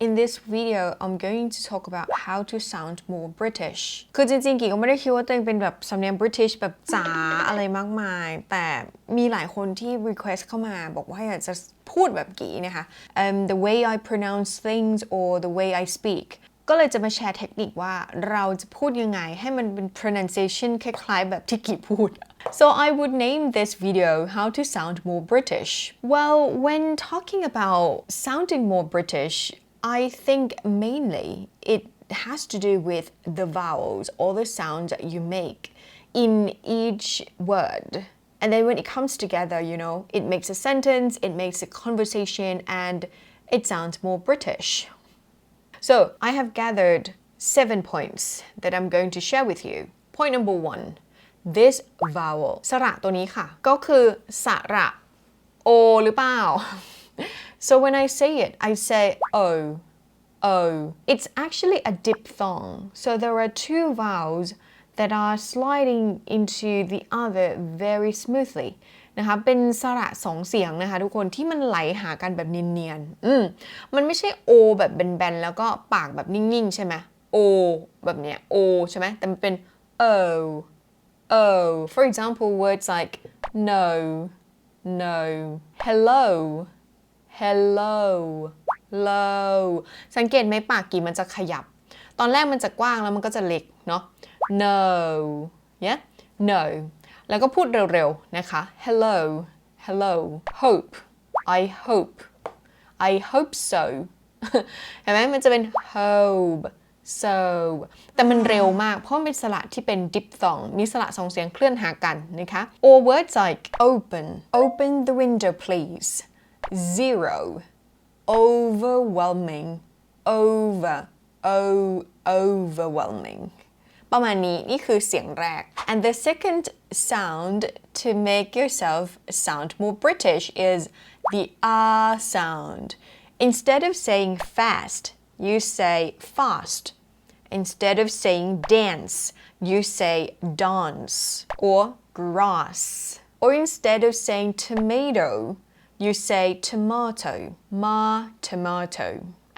In this video I'm going to talk about how to sound more British คือจริงๆกี่ก็ไม่ได้คิดว่าตัวเองเป็นแบบสำเนียง British แบบจ๋าอะไรมากมายแต่มีหลายคนที่ request เข้ามาบอกว่าอยากจะพูดแบบกี่นะคะ the way I pronounce things or the way I speak ก็เลยจะมาแชร์เทคนิคว่าเราจะพูดยังไงให้มันเป็น pronunciation คล้ายๆแบบที่กี่พูด So I would name this video how to sound more British. Well, when talking about sounding more British, I think mainly it has to do with the vowels or the sounds that you make in each word. And then when it comes together, it makes a sentence, it makes a conversation, and it sounds more British. So I have gathered 7 points that I'm going to share with you. Point number 1, this vowel สระตัวนี้ค่ะก็คือสระโอหรือเปล่า So when I say it, I say O. It's actually a diphthong. So there are two vowels that are sliding into the other very smoothly. นะคะเป็นสระสองเสียงนะคะทุกคนที่มันไหลหากันแบบเนียนๆมันไม่ใช่ O แบบแบนๆแล้วก็ปากแบบนิ่งๆใช่ไหม O แบบเนี้ย O ใช่ไหมแต่มันเป็น O. For example, words like no, hello, สังเกตไหมปากกี่มันจะขยับตอนแรกมันจะกว้างแล้วมันก็จะเล็กเนาะ no แล้วก็พูดเร็วๆนะคะ hello hope I hope so เห็นไหมมันจะเป็น hope so แต่มันเร็วมากเพราะมันเป็นสระที่เป็น diphthong มีสระสองเสียงเคลื่อนหากันนะคะ or words like open the window please 0 overwhelming overwhelming ประมาณนี้นี่คือเสียงแรก and the second sound to make yourself sound more British is the R sound. Instead of saying fast, you say fast. Instead of saying dance, you say dance or grass. Or instead of saying tomato, you say tomato, tomato.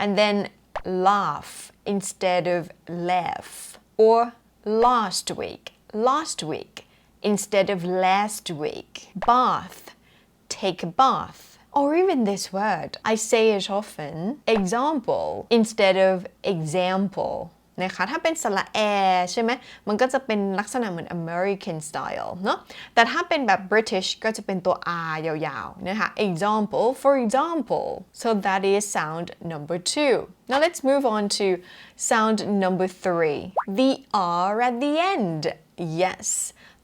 And then laugh instead of laugh. Or last week instead of last week. Bath, take a bath. Or even this word, I say it often, example instead of example. นะคะถ้าเป็นสระแอใช่ไหมมันก็จะเป็นลักษณะเหมือน American style เนาะแต่ถ้าเป็นแบบ British ก็จะเป็นตัว R ยาวๆนะคะ example for example so that is sound number 2 now let's move on to sound number 3 the R at the end yes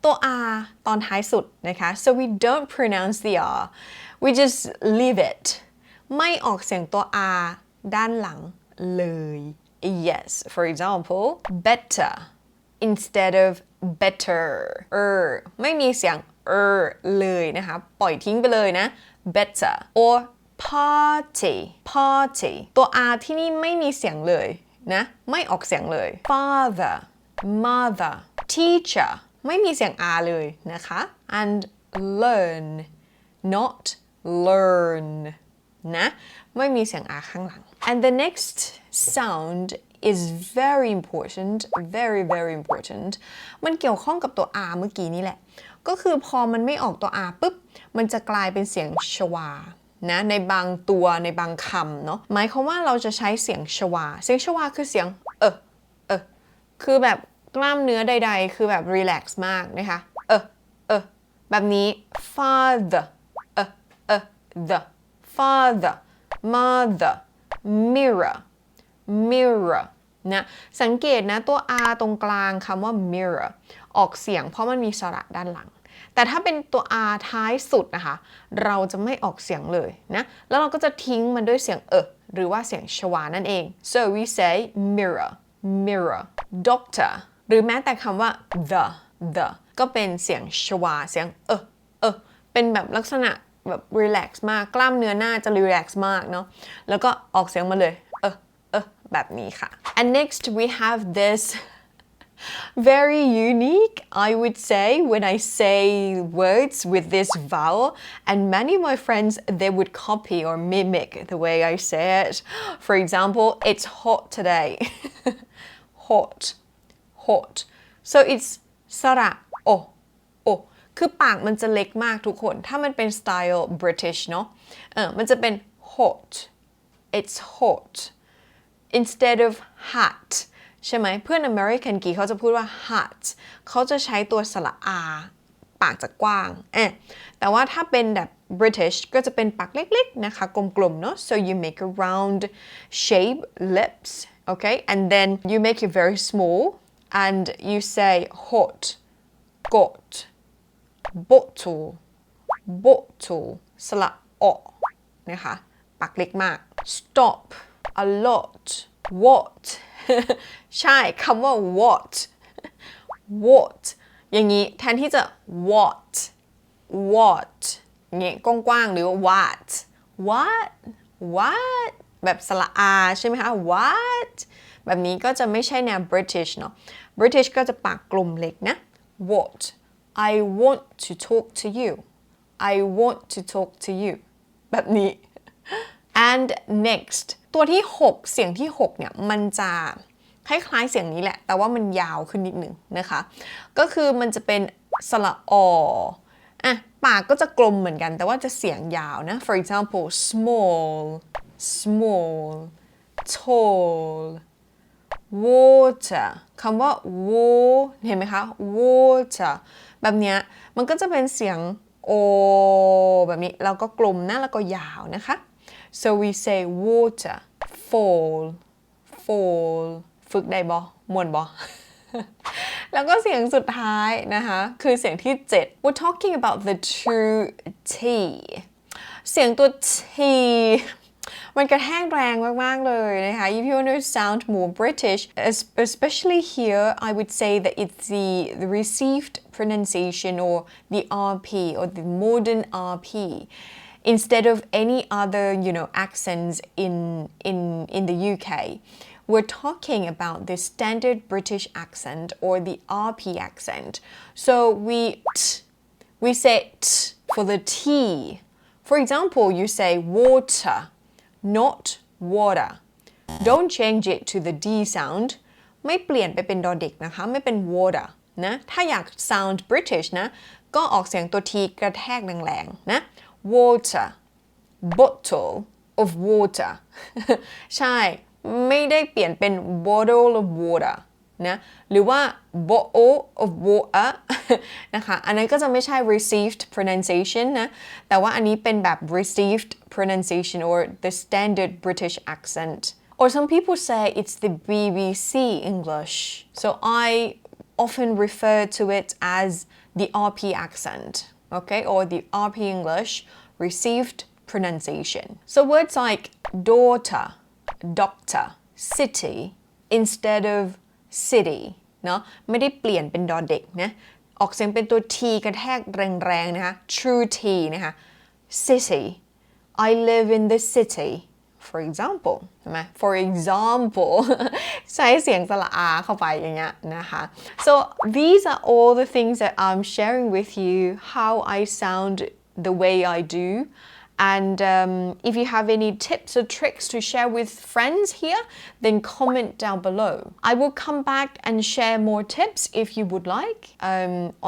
ตัว R ตอนท้ายสุดนะคะ so we don't pronounce the R we just leave it ไม่ออกเสียงตัว R ด้านหลังเลย Yes, for example, better instead of better. ไม่มีเสียงเลยนะคะปล่อยทิ้งไปเลยนะ better or party ตัว R ที่นี่ไม่มีเสียงเลยนะไม่ออกเสียงเลย father mother teacher ไม่มีเสียง R เลยนะคะ and learn not learn นะไม่มีเสียง R ข้างหลัง and the next sound is very important very important มันเกี่ยวข้องกับตัว R เมื่อกี้นี่แหละก็คือพอมันไม่ออกตัว R ปุ๊บมันจะกลายเป็นเสียงชวานะในบางตัวในบางคำเนาะหมายความว่าเราจะใช้เสียงชวาคือเสียงคือแบบกล้ามเนื้อใดๆคือแบบ relax มากนะคะแบบนี้ father the father mother mirror นะสังเกตนะตัว R ตรงกลางคำว่า mirror ออกเสียงเพราะมันมีสระด้านหลังแต่ถ้าเป็นตัว R ท้ายสุดนะคะเราจะไม่ออกเสียงเลยนะแล้วเราก็จะทิ้งมันด้วยเสียงหรือว่าเสียงชวานั่นเอง so we say mirror doctor หรือแม้แต่คำว่า the ก็เป็นเสียงชวาเสียงเป็นแบบลักษณะแบบ relax มากกล้ามเนื้อหน้าจะ relax มากเนาะแล้วก็ออกเสียงมาเลยแบบนี้ค่ะ and next we have this very unique, I would say, when I say words with this vowel, and many of my friends, they would copy or mimic the way I say it. For example, it's hot today. hot, hot. So it's สระโอคือปากมันจะเล็กมากทุกคนถ้ามันเป็นสไตล์ British เนาะมันจะเป็น hot it's hot instead of hat ใช่ไหมเพื่อน American กี่เขาจะพูดว่า hat เขาจะใช้ตัวสระอาปากจะกว้างแต่ว่าถ้าเป็นแบบ British ก็จะเป็นปากเล็กๆนะคะกลมๆเนาะ so you make a round shape lips okay and then you make it very small and you say hot got bottle สระอนะคะปากเล็กมาก stop a lot what ใช่คำว่า what อย่างนี้แทนที่จะ what อย่างนี้กว้างๆหรือ what แบบสระอาใช่ไหมคะ what แบบนี้ก็จะไม่ใช่แนว British เนาะ British ก็จะปากกลมเล็กนะ what I want to talk to you I want to talk to you แบบนี้ and next ตัวที่6เสียงที่6เนี่ยมันจะคล้ายๆเสียงนี้แหละแต่ว่ามันยาวขึ้นนิดนึงนะคะก็คือมันจะเป็นสระอปากก็จะกลมเหมือนกันแต่ว่าจะเสียงยาวนะ for example small tall water คำว่า เห็นไหมคะ water แบบเนี้ยมันก็จะเป็นเสียงโอแบบนี้แล้วก็กลมนะแล้วก็ยาวนะคะ so we say water fall ฝึกได้บ่ม่วนบ่ แล้วก็เสียงสุดท้ายนะคะคือเสียงที่7 we're talking about the true T เสียงตัว T มันกระแทกแรงมากๆเลยนะคะ if you want to sound more British especially here I would say that it's the received pronunciation or the RP or the modern RP instead of any other accents in the UK we're talking about the standard British accent or the RP accent so we say t for the T for example you say water not water don't change it to the D sound ไม่เปลี่ยนไปเป็นดอเด็กนะคะไม่เป็น water นะถ้าอยาก sound British นะก็ออกเสียงตัว T กระแทกแรงๆนะ water bottle of water ใช่ไม่ได้เปลี่ยนเป็น bottle of water นะหรือว่า bottle of water นะคะอันนั้นก็จะไม่ใช่ received pronunciation นะแต่ว่าอันนี้เป็นแบบ received pronunciation or the standard British accent or some people say it's the BBC English so I often refer to it as the RP accent okay or the RP English received pronunciation so words like daughter doctor city instead of city เนาะไม่ได้เปลี่ยนเป็นดอเด็กนะออกเสียงเป็นตัว T กระแทกแรงๆนะคะ true T นะคะ city I live in the city for example ใช่ไหม for example ใช้เสียงสระอาเข้าไปอย่างเงี้ยนะคะ so these are all the things that I'm sharing with you how I sound the way I do and if you have any tips or tricks to share with friends here then comment down below I will come back and share more tips if you would like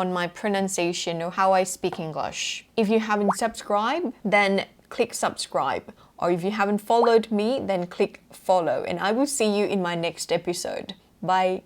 on my pronunciation or how I speak English if you haven't subscribed then click subscribe or if you haven't followed me then click follow and I will see you in my next episode bye